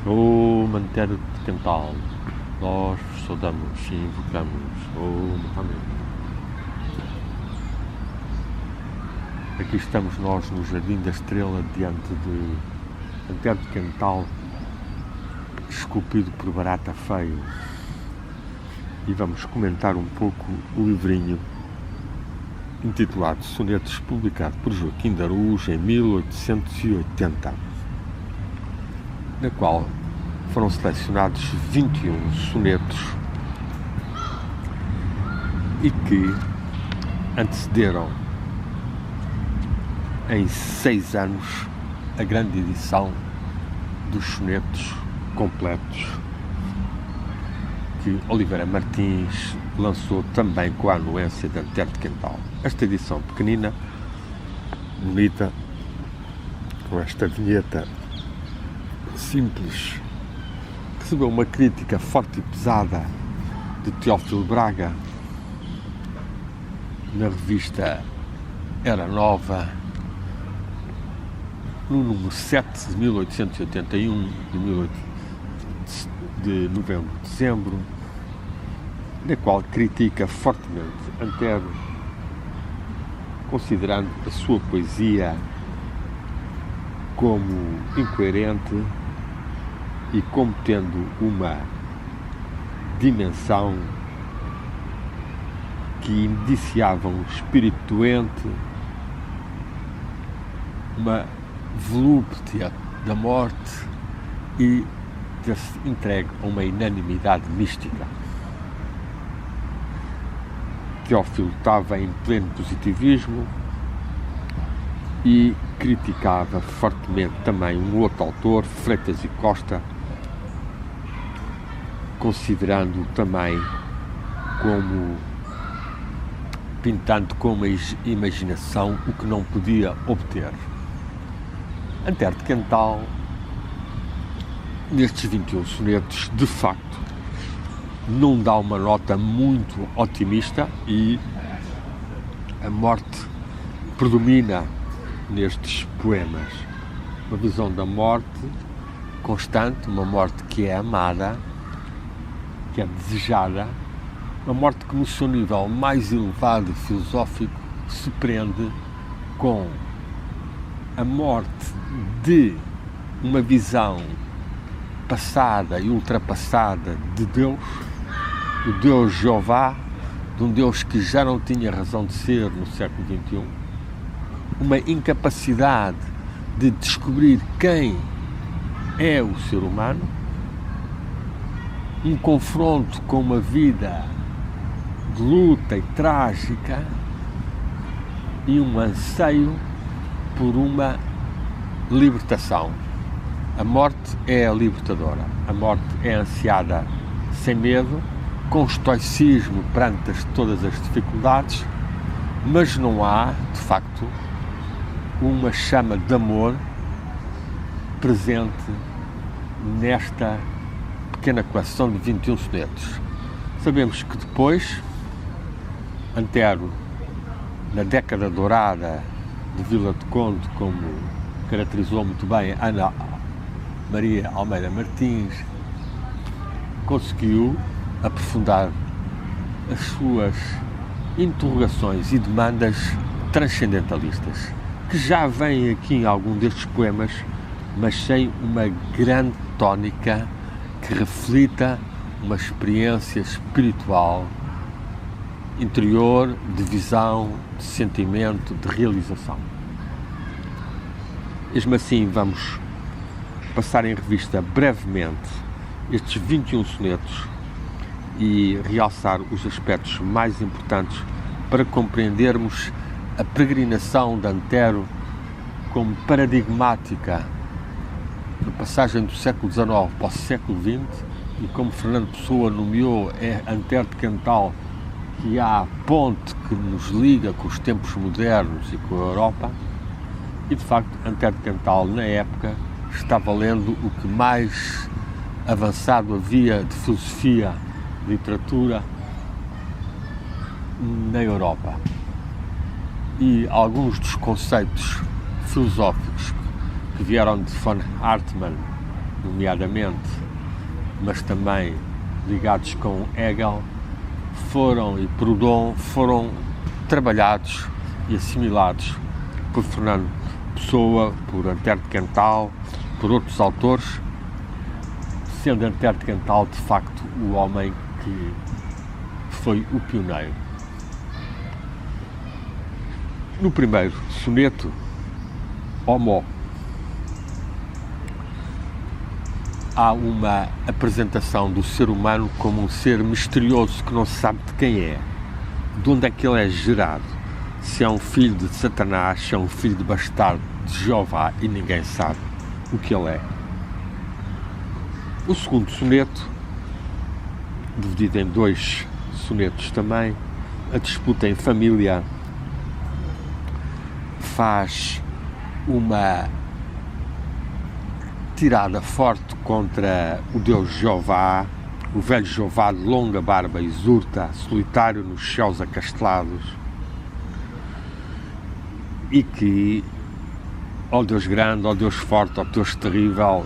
Oh, Antero de Cantal, nós vos saudamos e invocamos, oh Mohamed. Aqui estamos nós no Jardim da Estrela, diante de Antero de Cantal, esculpido por Barata Feio. E vamos comentar um pouco o livrinho intitulado Sonetos, publicado por Joaquim de Araújo em 1880, na qual foram selecionados 21 sonetos e que antecederam em 6 anos a grande edição dos sonetos completos que Oliveira Martins lançou também com a anuência de Antero de Cantal. Esta edição pequenina, bonita, com esta vinheta simples, recebeu uma crítica forte e pesada de Teófilo Braga na revista Era Nova, no número 7 de 1881, de novembro e dezembro, na qual critica fortemente Antero, considerando a sua poesia como incoerente e como tendo uma dimensão que indiciava um espírito doente, uma volúpia da morte e ter-se entregue a uma inanimidade mística. Teófilo estava em pleno positivismo e criticava fortemente também um outro autor, Freitas e Costa, considerando também como pintando com uma imaginação o que não podia obter. Antero de Cantal, nestes 21 sonetos, de facto, não dá uma nota muito otimista e a morte predomina nestes poemas. Uma visão da morte constante, uma morte que é amada, que é desejada, uma morte que no seu nível mais elevado e filosófico se prende com a morte de uma visão passada e ultrapassada de Deus, do Deus Jeová, de um Deus que já não tinha razão de ser no século XXI, uma incapacidade de descobrir quem é o ser humano, um confronto com uma vida de luta e trágica e um anseio por uma libertação. A morte é a libertadora, a morte é ansiada sem medo, com estoicismo perante todas as dificuldades, mas não há, de facto, uma chama de amor presente nesta pequena coleção de 21 sonetos. Sabemos que depois, Antero, na década dourada de Vila de Conde, como caracterizou muito bem Ana Maria Almeida Martins, conseguiu aprofundar as suas interrogações e demandas transcendentalistas, que já vêm aqui em algum destes poemas, mas sem uma grande tónica que reflita uma experiência espiritual interior, de visão, de sentimento, de realização. Mesmo assim, vamos passar em revista brevemente estes 21 sonetos e realçar os aspectos mais importantes para compreendermos a peregrinação de Antero como paradigmática da passagem do século XIX para o século XX e como Fernando Pessoa nomeou Antero de Cantal, que há a ponte que nos liga com os tempos modernos e com a Europa. E de facto, Antero de Cantal, na época, estava lendo o que mais avançado havia de filosofia, literatura na Europa. E alguns dos conceitos filosóficos que vieram de von Hartmann nomeadamente, mas também ligados com Hegel, e Proudhon foram trabalhados e assimilados por Fernando Pessoa, por Antero de Quental, por outros autores, sendo Antero de Quental de facto o homem que foi o pioneiro. No primeiro soneto, Homo, há uma apresentação do ser humano como um ser misterioso que não se sabe de quem é, de onde é que ele é gerado, se é um filho de Satanás, se é um filho de bastardo de Jeová, e ninguém sabe o que ele é. O segundo soneto, dividido em 2 sonetos também, a disputa em família, faz uma tirada forte contra o Deus Jeová, o velho Jeová de longa barba e zurta, solitário nos céus acastelados, e que, ó Deus grande, ó Deus forte, ó Deus terrível,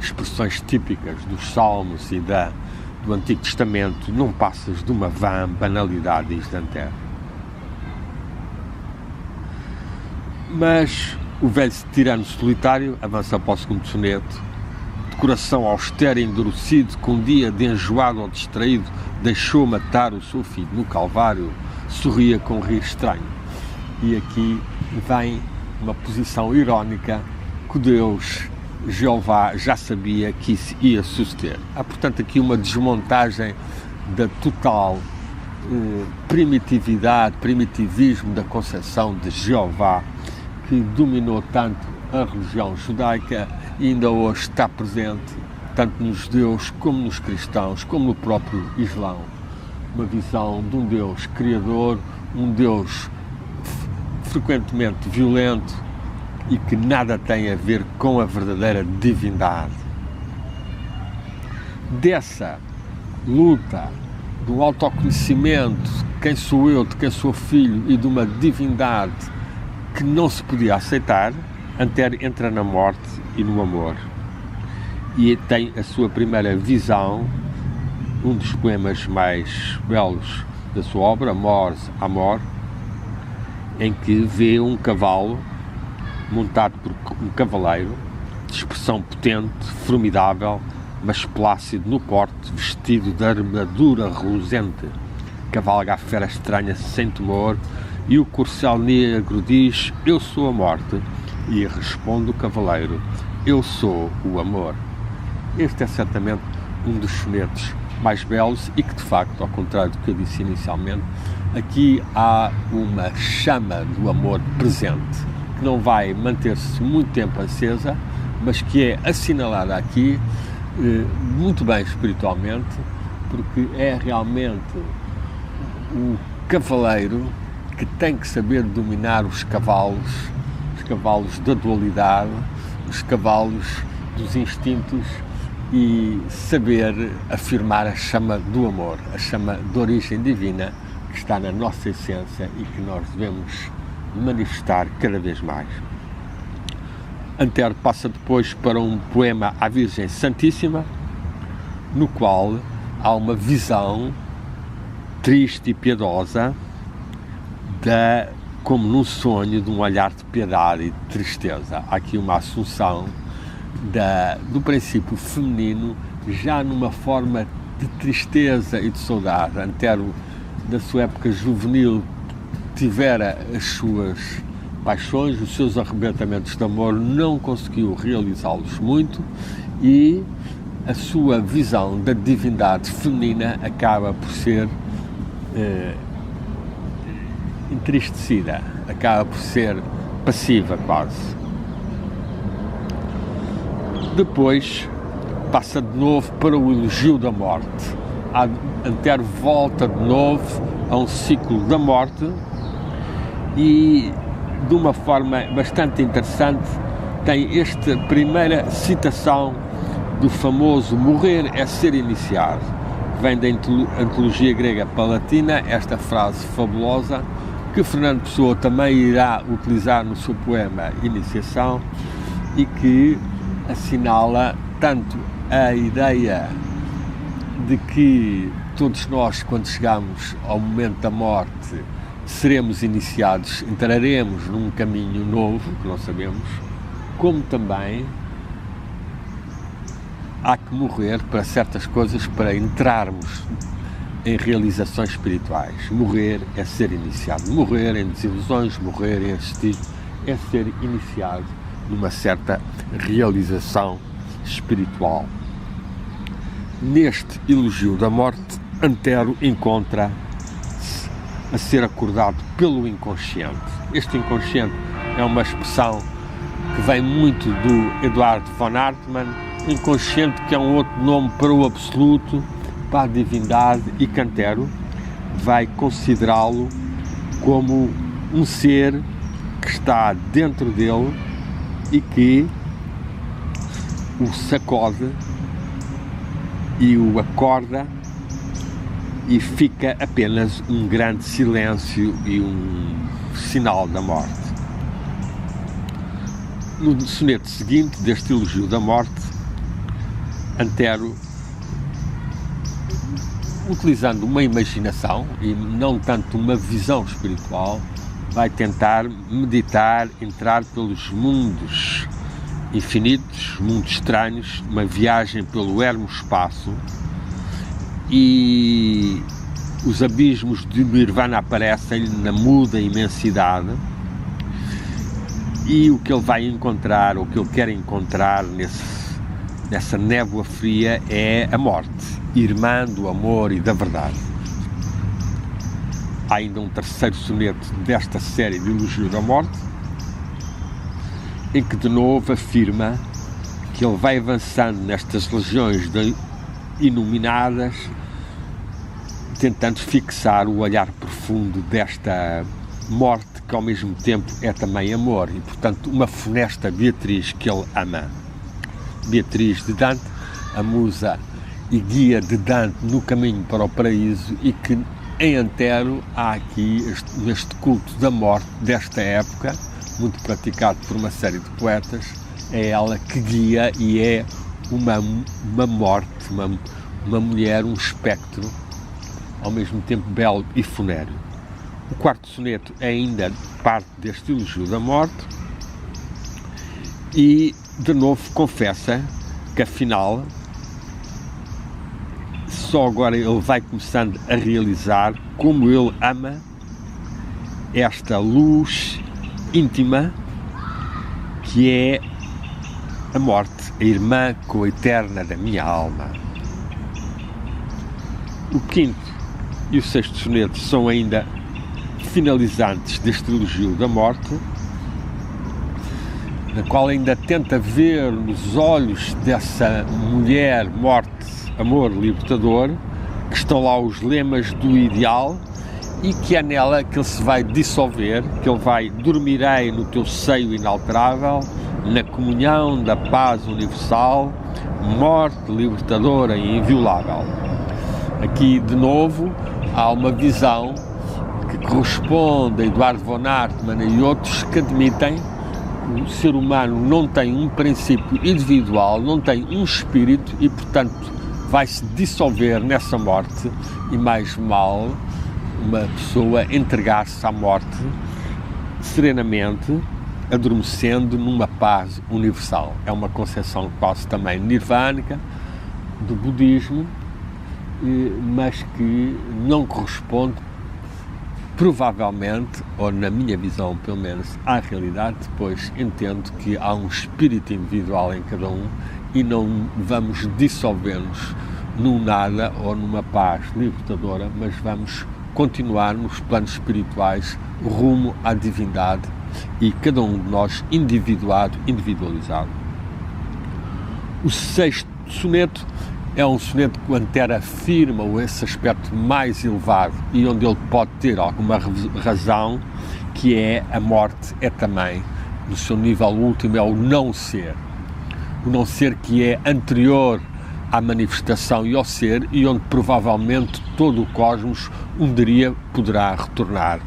expressões típicas dos Salmos e do Antigo Testamento, não passas de uma vã banalidade instantânea. Mas o velho tirano solitário avança para o segundo soneto, de coração austero e endurecido, que um dia de enjoado ou distraído deixou matar o seu filho no Calvário, sorria com um rir estranho. E aqui vem uma posição irónica que Deus, Jeová, já sabia que isso ia suceder. Há, portanto, aqui uma desmontagem da total primitivismo da concepção de Jeová, que dominou tanto a religião judaica e ainda hoje está presente tanto nos judeus como nos cristãos, como no próprio Islão. Uma visão de um Deus criador, um Deus frequentemente violento e que nada tem a ver com a verdadeira divindade. Dessa luta, do autoconhecimento, de quem sou eu, de quem sou filho, e de uma divindade que não se podia aceitar, Antero entra na morte e no amor. E tem a sua primeira visão, um dos poemas mais belos da sua obra, Mors Amor, em que vê um cavalo montado por um cavaleiro, de expressão potente, formidável, mas plácido no porte, vestido de armadura reluzente. Cavalga a fera estranha sem temor, e o corcel negro diz: eu sou a morte, e responde o cavaleiro: eu sou o amor. Este é certamente um dos sonetos mais belos e que, de facto, ao contrário do que eu disse inicialmente, aqui há uma chama do amor presente, que não vai manter-se muito tempo acesa, mas que é assinalada aqui muito bem espiritualmente, porque é realmente o cavaleiro que tem que saber dominar os cavalos da dualidade, os cavalos dos instintos, e saber afirmar a chama do amor, a chama de origem divina que está na nossa essência e que nós devemos manifestar cada vez mais. Antero passa depois para um poema à Virgem Santíssima, no qual há uma visão triste e piedosa, como num sonho, de um olhar de piedade e de tristeza. Há aqui uma assunção do princípio feminino, já numa forma de tristeza e de saudade. Antero, da sua época juvenil, tivera as suas paixões, os seus arrebentamentos de amor, não conseguiu realizá-los muito, e a sua visão da divindade feminina acaba por ser entristecida, acaba por ser passiva quase. Depois passa de novo para o elogio da morte. Antero volta de novo a um ciclo da morte e, de uma forma bastante interessante, tem esta primeira citação do famoso morrer é ser iniciado. Vem da antologia grega palatina, esta frase fabulosa, que Fernando Pessoa também irá utilizar no seu poema Iniciação, e que assinala tanto a ideia de que todos nós, quando chegamos ao momento da morte, seremos iniciados, entraremos num caminho novo, que não sabemos, como também há que morrer para certas coisas para entrarmos em realizações espirituais. Morrer é ser iniciado. Morrer em desilusões, morrer em assistir, é ser iniciado numa certa realização espiritual. Neste elogio da morte, Antero encontra-se a ser acordado pelo inconsciente. Este inconsciente é uma expressão que vem muito do Eduardo von Hartmann, inconsciente, que é um outro nome para o absoluto, para a divindade, e que Antero vai considerá-lo como um ser que está dentro dele e que o sacode e o acorda, e fica apenas um grande silêncio e um sinal da morte. No soneto seguinte deste elogio da morte, Antero, utilizando uma imaginação e não tanto uma visão espiritual, vai tentar meditar, entrar pelos mundos infinitos, mundos estranhos, uma viagem pelo ermo espaço, e os abismos de Nirvana aparecem-lhe na muda imensidade, e o que ele vai encontrar, ou o que ele quer encontrar nessa névoa fria, é a morte, irmã do amor e da verdade. Há ainda um terceiro soneto desta série de elogio da morte, em que de novo afirma que ele vai avançando nestas legiões iluminadas, tentando fixar o olhar profundo desta morte, que ao mesmo tempo é também amor, e portanto uma funesta Beatriz que ele ama. Beatriz de Dante, a musa e guia de Dante no caminho para o paraíso, e que em Antero há aqui este culto da morte desta época, muito praticado por uma série de poetas. É ela que guia e é uma morte, uma mulher, um espectro, ao mesmo tempo belo e funéreo. O quarto soneto é ainda parte deste elogio da morte, e de novo confessa que afinal só agora ele vai começando a realizar como ele ama esta luz íntima que é a morte, a irmã coeterna da minha alma. O quinto e o sexto soneto são ainda finalizantes deste elogio da morte, na qual ainda tenta ver nos olhos dessa mulher, morte, amor, libertador, que estão lá os lemas do ideal, e que é nela que ele se vai dissolver, que ele vai: dormirei no teu seio inalterável, na comunhão da paz universal, morte libertadora e inviolável. Aqui, de novo, há uma visão que corresponde a Eduardo von Hartmann e outros que admitem que o ser humano não tem um princípio individual, não tem um espírito, e, portanto, vai se dissolver nessa morte, e mais mal uma pessoa entregar-se à morte serenamente, adormecendo numa paz universal. É uma concepção quase também nirvânica do budismo, mas que não corresponde, provavelmente, ou na minha visão pelo menos, à realidade. Depois entendo que há um espírito individual em cada um, e não vamos dissolver-nos num nada ou numa paz libertadora, mas vamos continuar nos planos espirituais rumo à divindade, e cada um de nós individualizado. O sexto soneto é um soneto que o Antero afirma esse aspecto mais elevado, e onde ele pode ter alguma razão, que é a morte é também, no seu nível último, é o não ser. O não ser que é anterior à manifestação e ao ser, e onde provavelmente todo o cosmos um dia poderá retornar.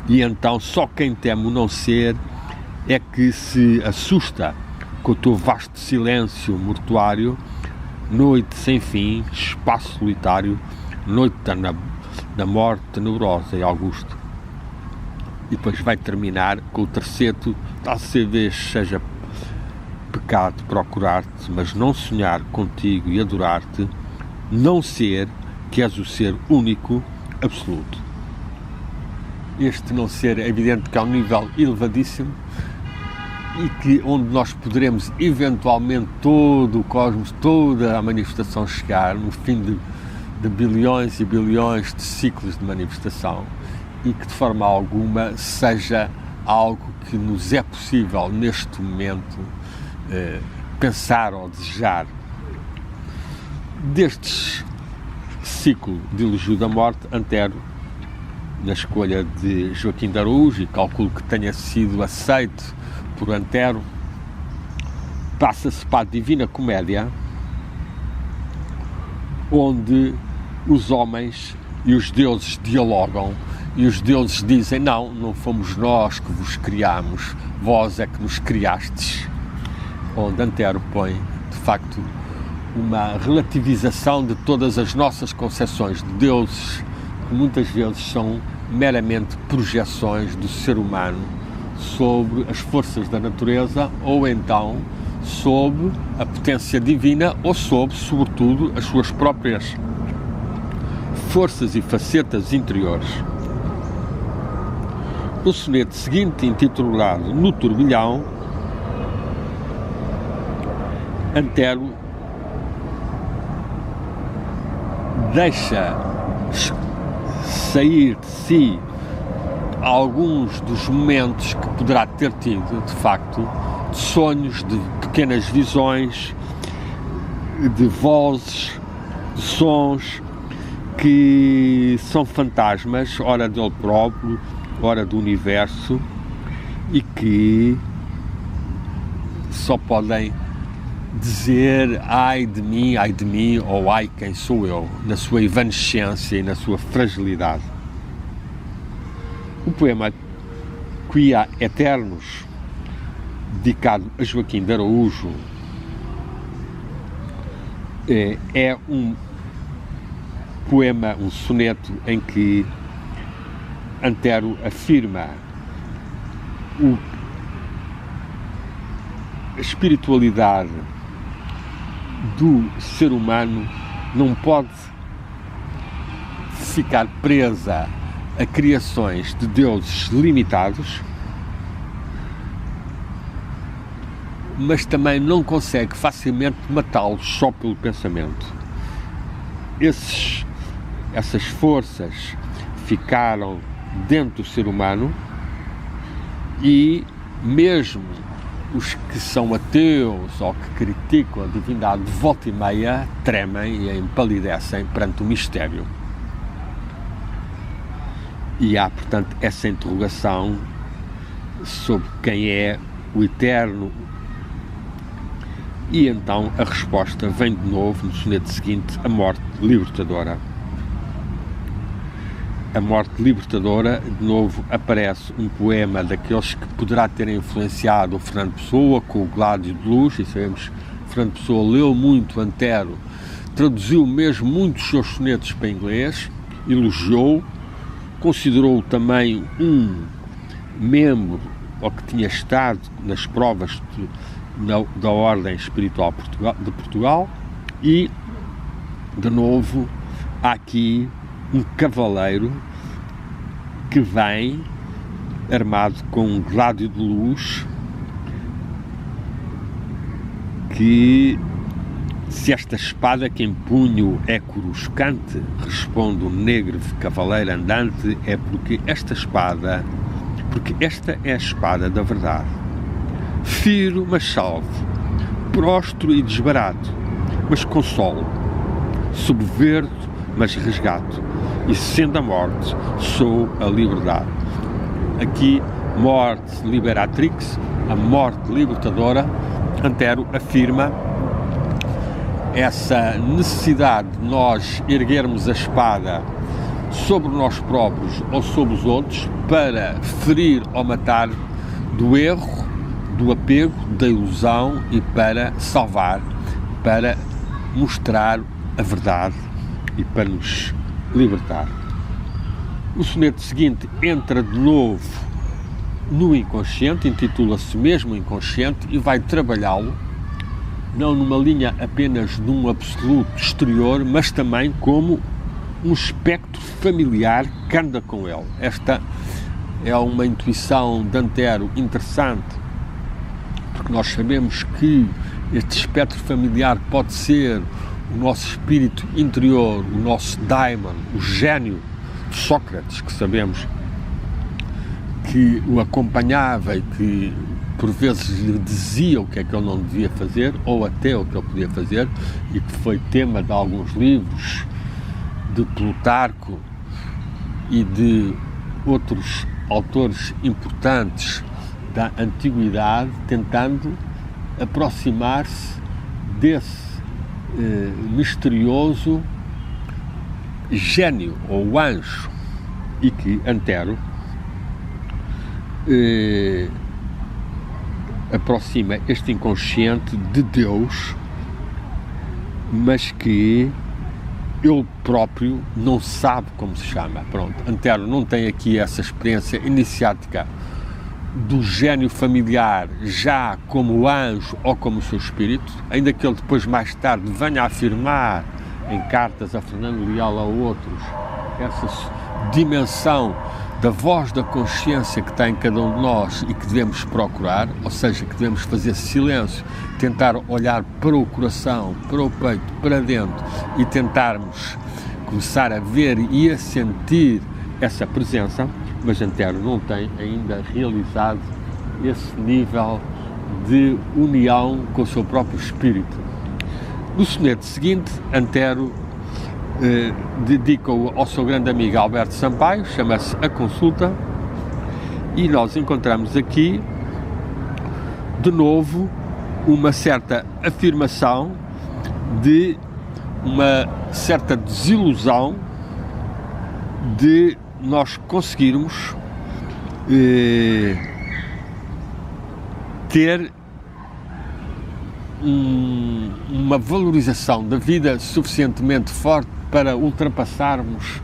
E então só quem teme o não ser é que se assusta com o teu vasto silêncio mortuário, noite sem fim, espaço solitário, noite da morte tenebrosa e augusta. E depois vai terminar com o terceto: talvez seja pecado procurar-te, mas não sonhar contigo e adorar-te, não ser que és o ser único, absoluto. Este não ser é evidente que é um nível elevadíssimo e que onde nós poderemos eventualmente todo o cosmos, toda a manifestação chegar no fim de bilhões e bilhões de ciclos de manifestação, e que de forma alguma seja algo que nos é possível neste momento pensar ou desejar. Destes ciclo de elogio da morte, Antero, na escolha de Joaquim de Araújo, e calculo que tenha sido aceito por Antero, passa-se para a Divina Comédia, onde os homens e os deuses dialogam, e os deuses dizem: não fomos nós que vos criámos, vós é que nos criastes. Onde Antero põe, de facto, uma relativização de todas as nossas concepções de deuses, que muitas vezes são meramente projeções do ser humano sobre as forças da natureza, ou então sobre a potência divina, ou sobre, sobretudo, as suas próprias forças e facetas interiores. No soneto seguinte, intitulado No Turbilhão, Antero deixa sair de si alguns dos momentos que poderá ter tido, de facto, de sonhos, de pequenas visões, de vozes, de sons que são fantasmas, ora dele próprio, ora do universo, e que só podem dizer ai de mim, ou ai quem sou eu, na sua evanescência e na sua fragilidade. O poema Quia Eternus, dedicado a Joaquim de Araújo, é um poema, um soneto em que Antero afirma a espiritualidade do ser humano não pode ficar presa a criações de deuses limitados, mas também não consegue facilmente matá-los só pelo pensamento. Essas forças ficaram dentro do ser humano, e mesmo os que são ateus ou que criticam a divindade, de volta e meia tremem e empalidecem perante o mistério. E há, portanto, essa interrogação sobre quem é o eterno. E então a resposta vem de novo no soneto seguinte, a morte libertadora. A morte libertadora, de novo, aparece um poema daqueles que poderá ter influenciado o Fernando Pessoa, com o Gládio de Luz, e sabemos que Fernando Pessoa leu muito Antero, traduziu mesmo muitos dos seus sonetos para inglês, elogiou, considerou também um membro, ou que tinha estado nas provas da Ordem Espiritual de Portugal, e, de novo, há aqui um cavaleiro que vem armado com um gládio de luz, que, se esta espada que empunho é coruscante, responde o negro cavaleiro andante, é porque esta é a espada da verdade. Firo, mas salvo, prostro e desbarato, mas consolo, subverto, mas resgato, e sendo a morte, sou a liberdade. Aqui, morte liberatrix, a morte libertadora. Antero afirma essa necessidade de nós erguermos a espada sobre nós próprios ou sobre os outros para ferir ou matar do erro, do apego, da ilusão e para salvar, para mostrar a verdade e para nos libertar. O soneto seguinte entra de novo no inconsciente, intitula-se mesmo Inconsciente e vai trabalhá-lo não numa linha apenas de um absoluto exterior, mas também como um espectro familiar que anda com ele. Esta é uma intuição de Antero interessante, porque nós sabemos que este espectro familiar pode ser o nosso espírito interior, o nosso daimon, o gênio de Sócrates, que sabemos que o acompanhava e que por vezes lhe dizia o que é que ele não devia fazer, ou até o que ele podia fazer, e que foi tema de alguns livros de Plutarco e de outros autores importantes da antiguidade, tentando aproximar-se desse misterioso gênio ou anjo, e que Antero aproxima este inconsciente de Deus, mas que ele próprio não sabe como se chama. Pronto, Antero não tem aqui essa experiência iniciática do gênio familiar já como anjo ou como seu espírito, ainda que ele depois mais tarde venha a afirmar em cartas a Fernando Leal a outros essa dimensão da voz da consciência que está em cada um de nós e que devemos procurar, ou seja, que devemos fazer silêncio, tentar olhar para o coração, para o peito, para dentro e tentarmos começar a ver e a sentir essa presença, mas Antero não tem ainda realizado esse nível de união com o seu próprio espírito. No soneto seguinte, Antero dedica-o ao seu grande amigo Alberto Sampaio, chama-se A Consulta, e nós encontramos aqui, de novo, uma certa afirmação de uma certa desilusão de nós conseguirmos ter uma valorização da vida suficientemente forte para ultrapassarmos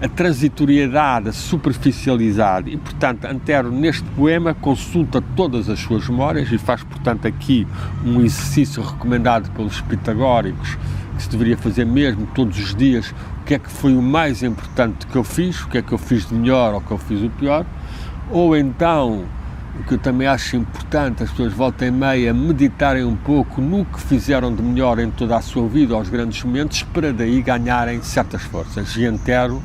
a transitoriedade, a superficialidade. E, portanto, Antero, neste poema, consulta todas as suas memórias e faz, portanto, aqui um exercício recomendado pelos pitagóricos, que se deveria fazer mesmo todos os dias. O que é que foi o mais importante que eu fiz, o que é que eu fiz de melhor ou o que eu fiz o pior, ou então, o que eu também acho importante, as pessoas voltem e meia meditarem um pouco no que fizeram de melhor em toda a sua vida, aos grandes momentos, para daí ganharem certas forças. E Antero,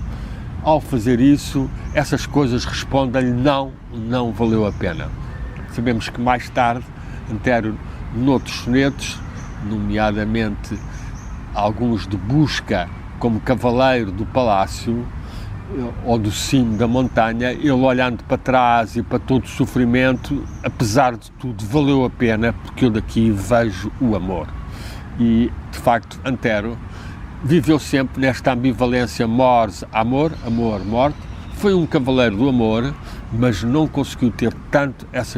ao fazer isso, essas coisas respondem-lhe não valeu a pena. Sabemos que mais tarde, Antero, noutros sonetos, nomeadamente alguns de busca como cavaleiro do palácio ou do cimo da montanha, ele olhando para trás e para todo o sofrimento, apesar de tudo, valeu a pena, porque eu daqui vejo o amor. E, de facto, Antero viveu sempre nesta ambivalência mors-amor, amor-morte. Foi um cavaleiro do amor, mas não conseguiu ter tanto essa